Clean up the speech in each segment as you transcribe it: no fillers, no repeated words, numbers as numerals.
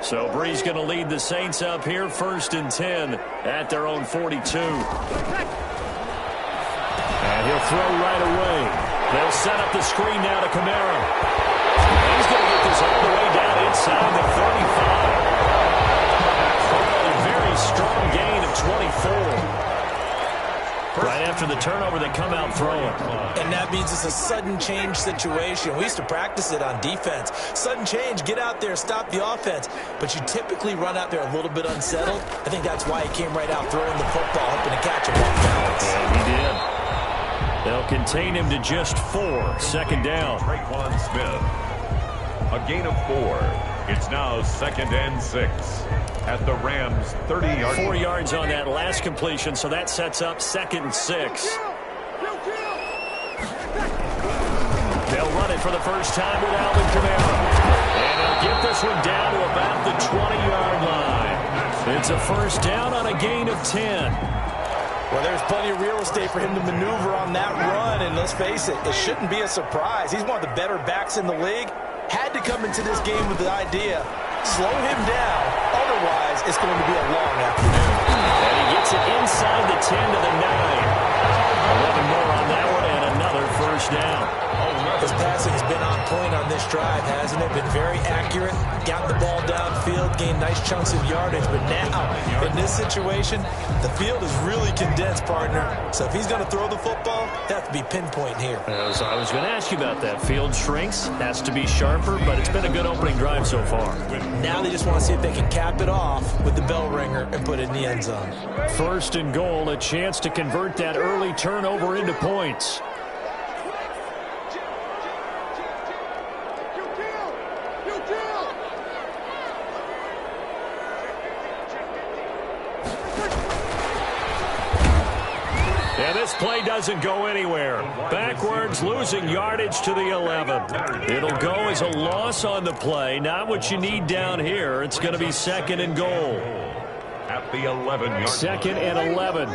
So Bree's going to lead the Saints up here, 1st and 10 at their own 42. And he'll throw right away. They'll set up the screen now to Kamara. He's going to get this all the way down inside the 35. A very strong gain of 24. Right after the turnover, they come out throwing. And that means it's a sudden change situation. We used to practice it on defense. Sudden change, get out there, stop the offense. But you typically run out there a little bit unsettled. I think that's why he came right out throwing the football, hoping to catch him off balance. And he did. They'll contain him to just 4. 2nd down. Traquan Smith. A gain of 4. It's now 2nd and 6. At the Rams' 30-yard 4 yards on that last completion, so that sets up 2nd and 6. They'll run it for the first time with Alvin Kamara. And they'll get this one down to about the 20-yard line. It's a 1st down on a gain of 10. Well, there's plenty of real estate for him to maneuver on that run, and let's face it, it shouldn't be a surprise. He's one of the better backs in the league. Had to come into this game with the idea, slow him down, otherwise it's going to be a long afternoon. And he gets it inside the 10 to the 9. 11 more on that one, and another 1st down. His passing has been on point on this drive, hasn't it? Been very accurate, gotten the ball downfield, gained nice chunks of yardage, but now, in this situation, the field is really condensed, partner. So if he's going to throw the football, they have to be pinpoint here. So I was going to ask you about that. Field shrinks, has to be sharper, but it's been a good opening drive so far. Now they just want to see if they can cap it off with the bell ringer and put it in the end zone. 1st and goal, a chance to convert that early turnover into points. And this play doesn't go anywhere. Backwards, losing yardage to the 11. It'll go as a loss on the play. Not what you need down here. It's going to be 2nd and goal. At the 11-yard 2nd and 11.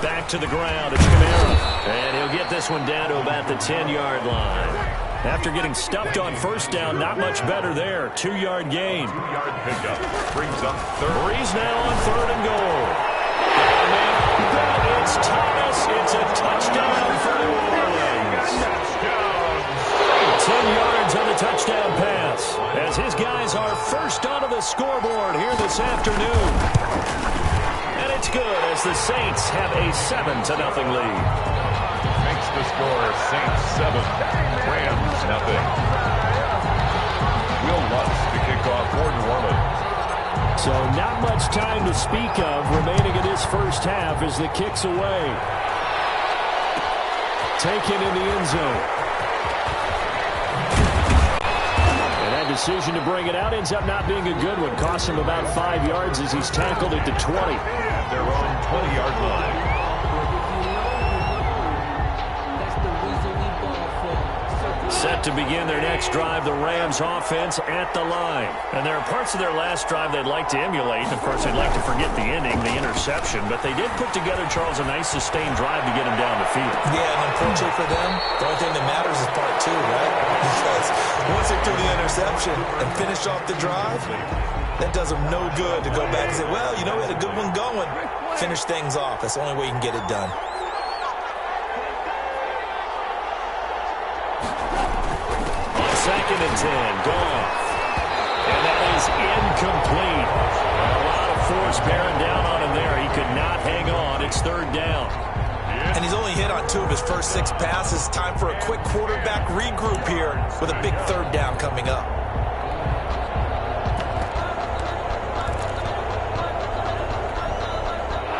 Back to the ground. It's Kamara. And he'll get this one down to about the 10-yard line. After getting stuffed on 1st down, not much better there. 2-yard gain. 2-yard pickup brings up 3rd. Breeze now on 3rd and goal. And it's Thomas. It's a touchdown for New Orleans. 10 yards on the touchdown pass. As his guys are first onto the scoreboard here this afternoon. And it's good as the Saints have a 7-0 lead. Makes the score Saints 7, Rams nothing. Will Lutz to kick off for New Orleans. So not much time to speak of remaining in this 1st half as the kick's away. Taken in the end zone. And that decision to bring it out ends up not being a good one. Costs him about 5 yards as he's tackled at the 20. At their own 20-yard line. Set to begin their next drive, the Rams offense at the line. And there are parts of their last drive they'd like to emulate. Of course, they'd like to forget the ending, the interception. But they did put together, Charles, a nice sustained drive to get him down the field. Yeah, and unfortunately for them, the only thing that matters is part 2, right? Because once they threw the interception and finish off the drive, that does them no good to go back and say, well, you know, we had a good one going. Finish things off. That's the only way you can get it done. 2nd and 10, Goff. And that is incomplete. A lot of force bearing down on him there. He could not hang on. It's 3rd down. And he's only hit on 2 of his first 6 passes. Time for a quick quarterback regroup here with a big 3rd down coming up.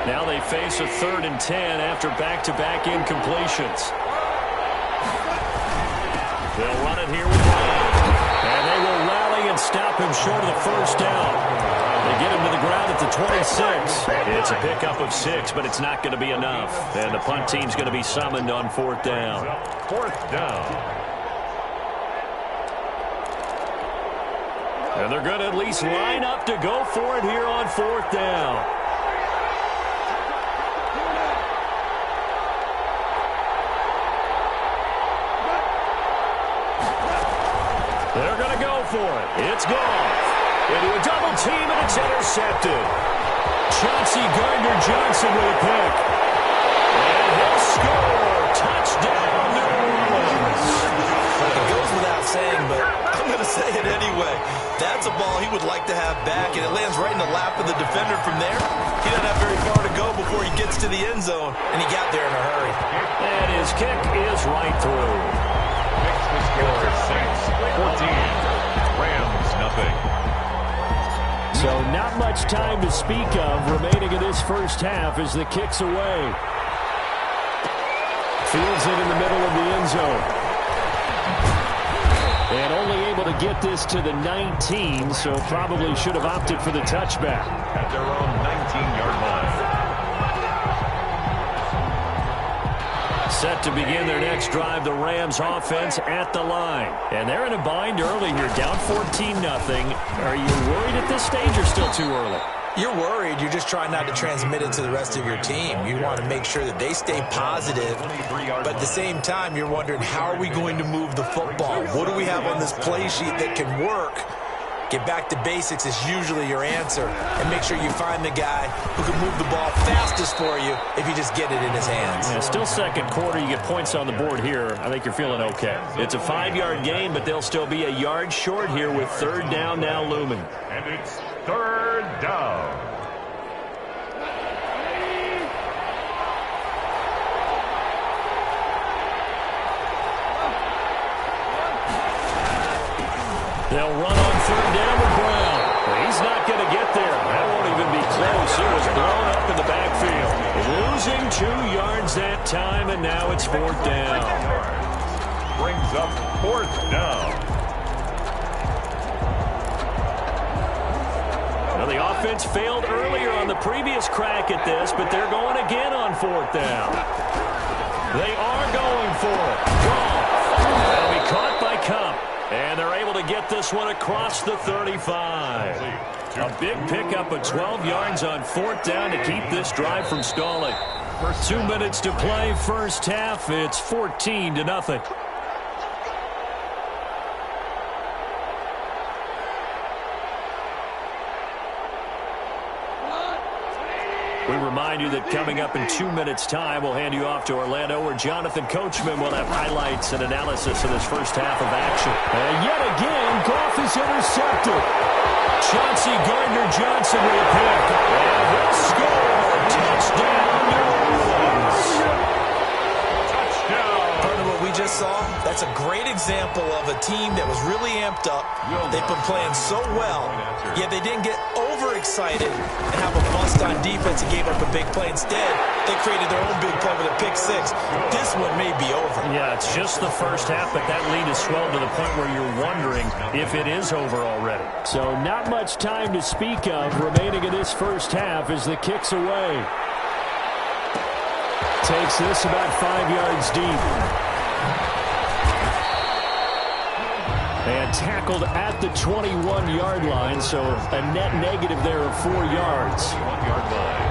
Now they face a 3rd and 10 after back-to-back incompletions. They'll run it here with Brown. And they will rally and stop him short of the 1st down. They get him to the ground at the 26. It's a pickup of 6, but it's not going to be enough. And the punt team's going to be summoned on 4th down. 4th down. And they're going to at least line up to go for it here on 4th down. They're going to go for it. It's gone. Into a double team, and it's intercepted. Chauncey Gardner-Johnson with a pick. And he'll score. Touchdown, New Orleans. It goes without saying, but I'm going to say it anyway. That's a ball he would like to have back, and it lands right in the lap of the defender from there. He doesn't have very far to go before he gets to the end zone, and he got there in a hurry. And his kick is right through. Makes the score 6-14. Rams, nothing. So not much time to speak of remaining in this first half as the kick's away. Fields it in the middle of the end zone. And only able to get this to the 19, so probably should have opted for the touchback. At their own 19-yard line. Set to begin their next drive, the Rams offense at the line. And they're in a bind early here, down 14-0. Are you worried at this stage or still too early? You're worried. You're just trying not to transmit it to the rest of your team. You want to make sure that they stay positive, but at the same time, you're wondering, how are we going to move the football? What do we have on this play sheet that can work? Get back to basics is usually your answer, and make sure you find the guy who can move the ball fastest for you if you just get it in his hands. Yeah, still second quarter. You get points on the board here. I think you're feeling okay. It's a 5-yard gain, but they'll still be a yard short here with third down now looming. And it's third down. They'll run on third down with Brown. He's not going to get there. That won't even be close. It was blown up in the backfield. Losing 2 yards that time, and now it's fourth down. Brings up fourth down. Well, the offense failed earlier on the previous crack at this, but they're going again on fourth down. They are going for it. Gone. That'll be caught by Cup. And they're able to get this one across the 35. A big pickup of 12 yards on fourth down to keep this drive from stalling. 2 minutes to play first half. It's 14-0. We remind you that coming up in 2 minutes' time, we'll hand you off to Orlando, where Jonathan Coachman will have highlights and analysis of this first half of action. And yet again, Goff is intercepted. Chauncey Gardner-Johnson with a pick. And he'll score. Touchdown, New Orleans. Touchdown. Part of what we just saw, that's a great example of a team that was really amped up. They've been playing so well, yet they didn't get overexcited and have a bust on defense and gave up a big play. Instead, they created their own big play with a pick six. This one may be over. Yeah, it's just the first half, but that lead has swelled to the point where you're wondering if it is over already. So not much time to speak of remaining in this first half as the kick's away. Takes this about 5 yards deep. And tackled at the 21-yard line, so a net negative there of 4 yards. 1-yard line.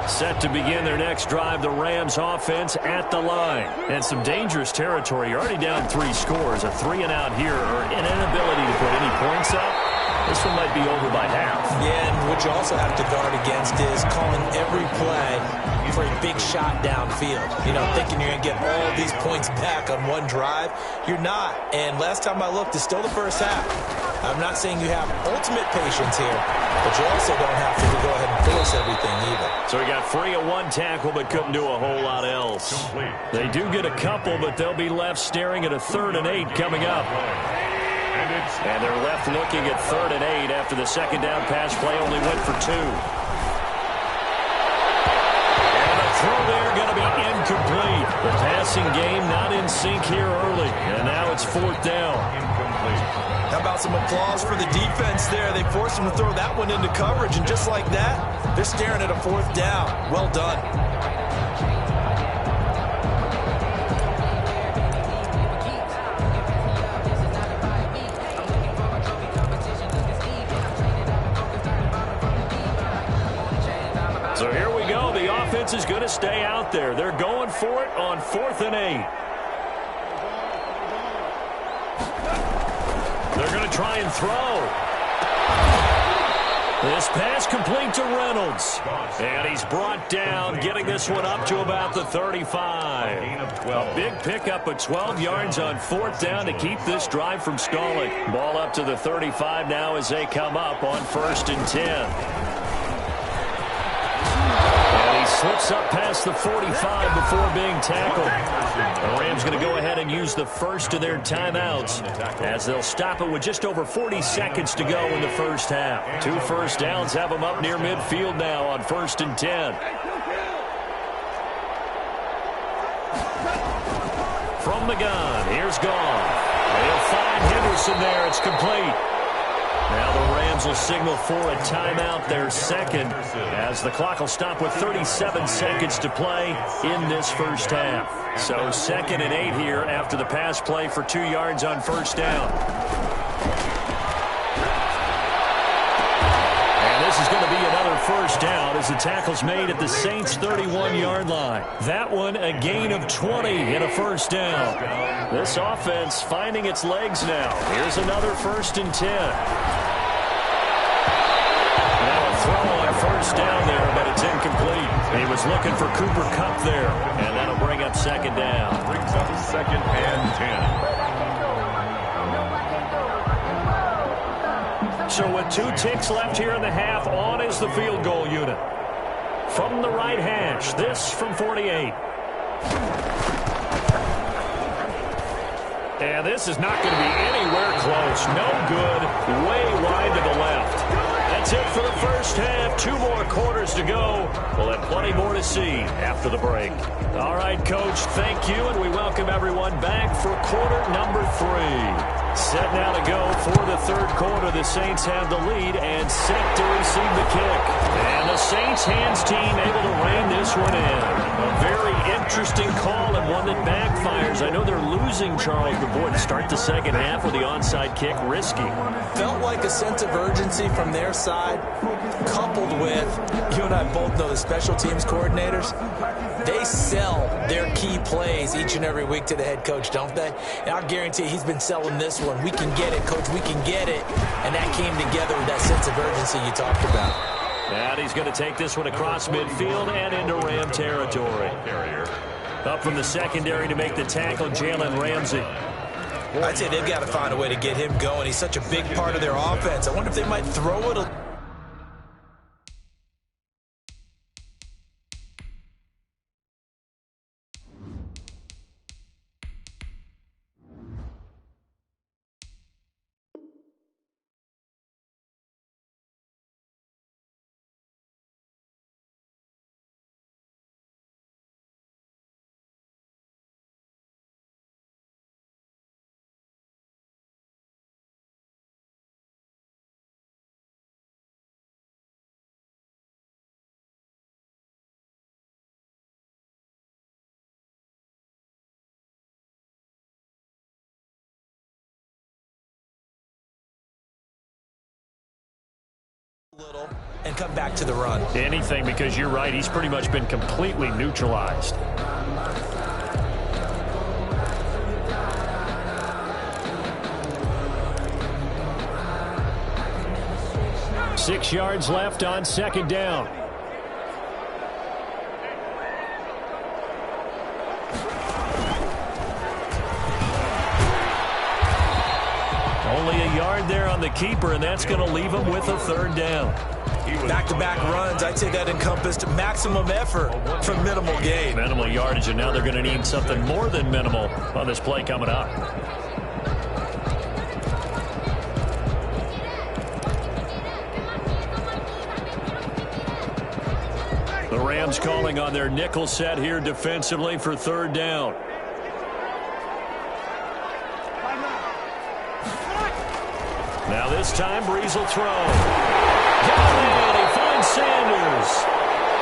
Set to begin their next drive, the Rams offense at the line. And some dangerous territory. You're already down 3 scores. A 3-and-out here, or an inability to put any points up. This one might be over by half. Yeah, and what you also have to guard against is calling every play for a big shot downfield. You know, thinking you're going to get all these points back on one drive. You're not. And last time I looked, it's still the first half. I'm not saying you have ultimate patience here, but you also don't have to go ahead and force everything either. So he got free of 1 tackle, but couldn't do a whole lot else. They do get a couple, but they'll be left staring at a 3rd and 8 coming up. And they're left looking at 3rd and 8 after the second down pass play only went for 2. And the throw there going to be incomplete. The passing game not in sync here early. And now it's 4th down. Incomplete. How about some applause for the defense there? They forced him to throw that one into coverage, and just like that, they're staring at a 4th down. Well done. defense is going to stay out there. They're going for it on 4th and 8. They're going to try and throw. This pass complete to Reynolds. And he's brought down, getting this one up to about the 35. A big pickup of 12 yards on 4th down to keep this drive from stalling. Ball up to the 35 now as they come up on 1st and 10. Slips up past the 45 before being tackled. The Rams going to go ahead and use the first of their timeouts as they'll stop it with just over 40 seconds to go in the first half. 2 first downs have them up near midfield now on 1st and 10. From the gun, here's Gone. They'll find Henderson there. It's complete. Now the Rams will signal for a timeout, their second, as the clock will stop with 37 seconds to play in this first half. So 2nd and 8 here after the pass play for 2 yards on 1st down. And this is going to be another first down as the tackle's made at the Saints' 31-yard line. That one a gain of 20 and a first down. This offense finding its legs now. Here's another 1st and 10. Throw on 1st down there, but it's incomplete. He was looking for Cooper Kupp there, and that'll bring up 2nd down. Brings up 2nd and 10. So with 2 ticks left here in the half, on is the field goal unit. From the right hash, this from 48. And this is not going to be anywhere close. No good. Way wide to the left. That's it for the first half. 2 more quarters to go. We'll have plenty more to see after the break. All right, Coach, thank you, and we welcome everyone back for quarter number 3. Set now to go for the 3rd quarter. The Saints have the lead and set to receive the kick. And the Saints hands team able to rein this one in. A very interesting call and one that backfires. I know they're losing Charles, but boy, to start the second half with the onside kick, risky. Felt like a sense of urgency from their side, coupled with, you and I both know the special teams coordinators, they sell their key plays each and every week to the head coach, don't they? And I guarantee he's been selling this one. We can get it, Coach, we can get it. And that came together with that sense of urgency you talked about. And he's going to take this one across midfield and into Ram territory. Up from the secondary to make the tackle, Jalen Ramsey. I'd say they've got to find a way to get him going. He's such a big part of their offense. I wonder if they might throw it a... little and come back to the run. Anything, because you're right, he's pretty much been completely neutralized. Six yards left on 2nd down. Only a yard there on the keeper, and that's going to leave him with a 3rd down. Back-to-back runs, I'd say that encompassed maximum effort for minimal gain. Minimal yardage, and now they're going to need something more than minimal on this play coming up. The Rams calling on their nickel set here defensively for 3rd down. Now this time, Breeze will throw. Got it! He finds Sanders.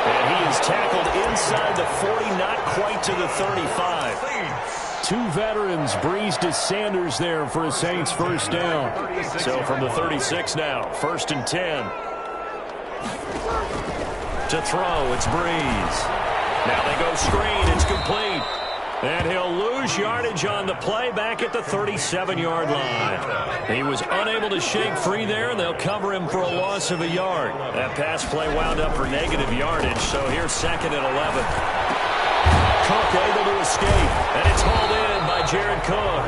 And he is tackled inside the 40, not quite to the 35. 2 veterans, Breeze to Sanders there for a Saints 1st down. So from the 36 now, 1st and 10. To throw, it's Breeze. Now they go screen. It's complete. And he'll lose yardage on the play back at the 37-yard line. He was unable to shake free there, and they'll cover him for a loss of a yard. That pass play wound up for negative yardage, so here's 2nd and 11. Cook able to escape, and it's hauled in by Jared Cook.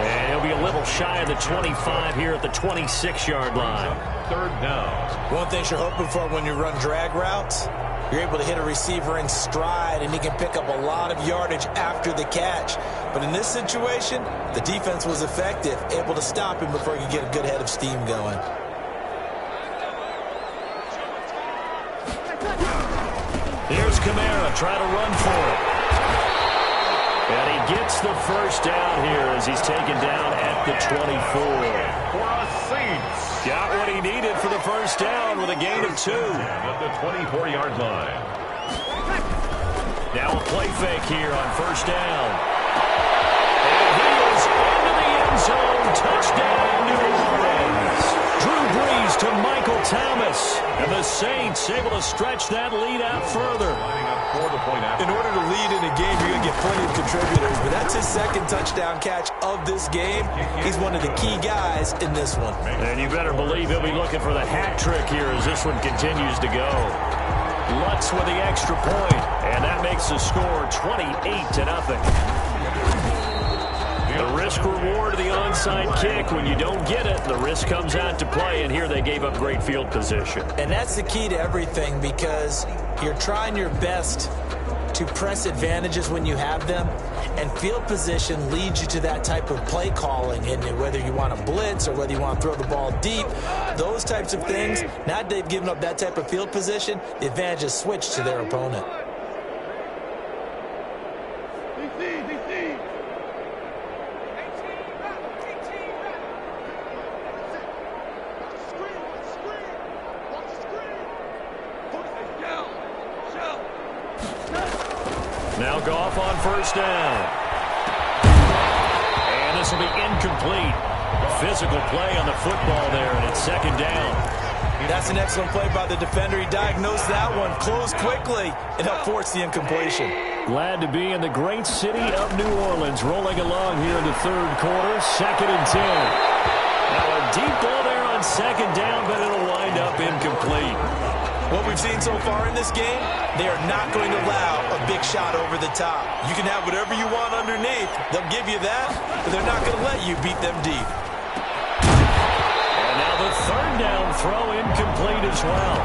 And he'll be a little shy of the 25 here at the 26-yard line. 3rd down. One thing you're hoping for when you run drag routes, you're able to hit a receiver in stride, and he can pick up a lot of yardage after the catch. But in this situation, the defense was effective, able to stop him before he could get a good head of steam going. Here's Kamara, try to run for it. And he gets the first down here as he's taken down at the 24. For a Saints. Got what he needed for the first down with a gain of 2. At the 24-yard line. Now a play fake here on first down. And he is into the end zone. Touchdown, New Orleans. Drew Brees to Michael Thomas. And the Saints able to stretch that lead out further. In order to lead in a game, you're going to get plenty of contributors, but that's his 2nd touchdown catch of this game. He's one of the key guys in this one. And you better believe he'll be looking for the hat trick here as this one continues to go. Lutz with the extra point, and that makes the score 28-0. The risk-reward of the onside kick, when you don't get it, the risk comes out to play, and here they gave up great field position. And that's the key to everything, because you're trying your best to press advantages when you have them, and field position leads you to that type of play calling. And whether you want to blitz or whether you want to throw the ball deep, those types of things, now that they've given up that type of field position, the advantage is switched to their opponent. Now Goff on first down. And this will be incomplete. Physical play on the football there, and it's 2nd down. That's an excellent play by the defender. He diagnosed that one, closed quickly, and helped force the incompletion. Glad to be in the great city of New Orleans, rolling along here in the 3rd quarter, 2nd and 10. Now a deep ball there on 2nd down, but it'll wind up incomplete. What we've seen so far in this game, they are not going to allow a big shot over the top. You can have whatever you want underneath. They'll give you that, but they're not going to let you beat them deep. And now the 3rd down throw incomplete as well.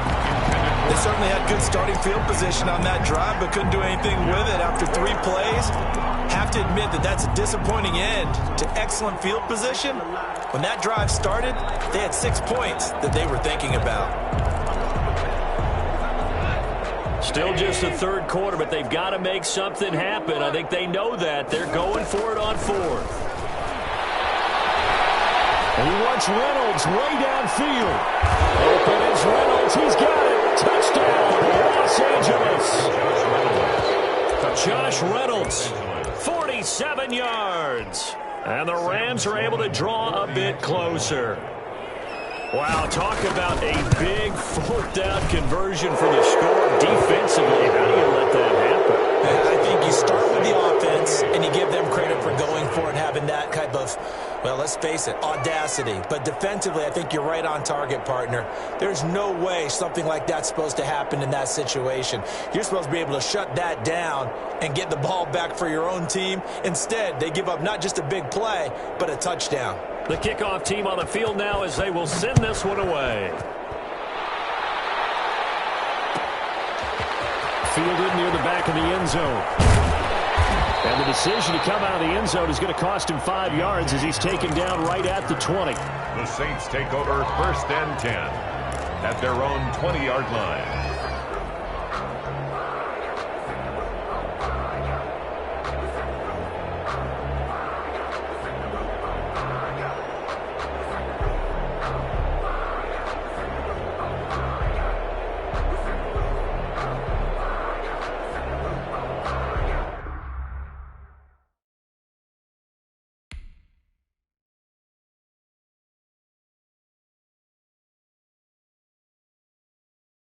They certainly had good starting field position on that drive, but couldn't do anything with it after 3 plays. Have to admit that that's a disappointing end to excellent field position. When that drive started, they had 6 points that they were thinking about. Still just the 3rd quarter, but they've got to make something happen. I think they know that. They're going for it on 4th. And he wants Reynolds way downfield. Open is Reynolds. He's got it. Touchdown, Los Angeles. Josh Reynolds, 47 yards. And the Rams are able to draw a bit closer. Wow, talk about a big 4th down conversion for the score. Defensively, how do you let that happen? I think you start with the offense, and you give them credit for going for it and having that type of, well, let's face it, audacity. But defensively, I think you're right on target, partner. There's no way something like that's supposed to happen in that situation. You're supposed to be able to shut that down and get the ball back for your own team. Instead, they give up not just a big play, but a touchdown. The kickoff team on the field now as they will send this one away. Fielded near the back of the end zone. And the decision to come out of the end zone is going to cost him 5 yards as he's taken down right at the 20. The Saints take over 1st and 10 at their own 20-yard line.